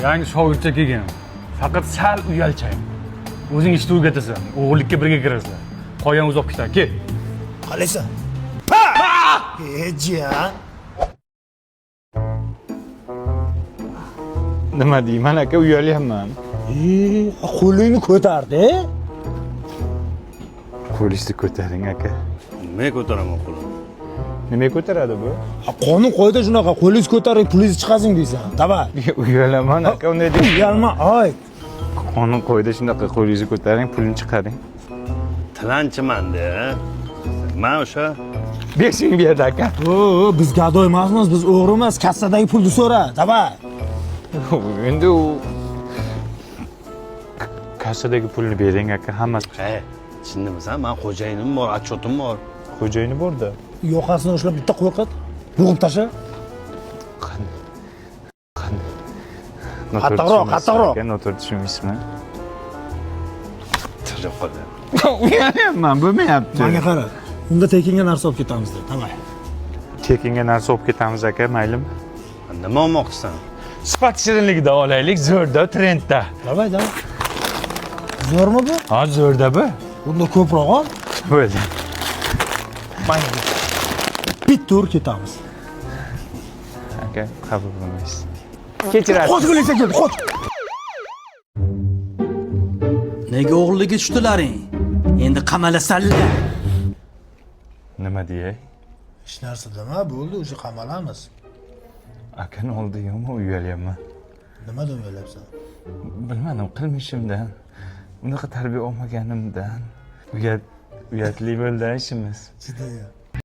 Yangi shogirdcha kelgan. Faqat sal uyalchay. O'zing ishni o'rgatasan, o'g'irlikka birga kirasizlar. Qolgan uzoq ketadi, kel. Qalaysan? Jiyan. Nima deyman aka, uyalyapman. Qo'lingni ko'tardi. Qo'lingizni ko'taring aka. Nimaga ko'taraman qo'limni? Nimaga ko'taradi bu? Qonun qo'ydi shunaqa, qo'lingizni ko'taring, pulingizni chiqazing deysan. Davay. Uyalaman aka, unday deb. Uyalma, oy. Qonun qo'ydi shunaqa, qo'lingizni ko'taring, pulni chiqaring. Tilanchiman-da. Men o'sha Bersing bu yerda aka. Biz gadoy emasmiz, biz o'g'ri emas, kassadagi pulni so'ra. Davay. Endi u kassadagi pulni bering aka, hammasi. tushundingmi? Men xo'jayinim bor, отчетim bor. Xo'jayini borda. Yoqasini ushlab bitta qo'yqat. Bo'g'ib tasha. Qattiqroq. Noto'g'ri tushunmaysizmi? Tirib qoldi. Uyalyapman, bo'lmayapti. Menga qara. Unda tekinga narsa olib ketamiz deb. Davay. Tekinga narsa olib ketamiz aka, maylimi? Nima olmoqchisan? Sifat shirinligida olaylik, zo'rda, trendda. Davay. Zo'rmi bu? Ha, zo'rda bu. Bunda ko'proq ol. Bo'ldi. Bitta tur ketamiz. Aka, qabul qilmaysiz. Kechirasiz. Qoch bo'lsa keldi, qoch. Nega o'g'irlikka tushdilaring? Endi qamalasanlar. Nima deyay? Hech narsa dema, bo'ldi, o'sha qamalamiz. Akani oldiymi, uyalyapman. Nimadan o'ylayapsan? Bilmadim, qilmishimdan. Unaqa tarbiya olmaganimdan. Uyatli bo'ldi ishimiz. Judayam.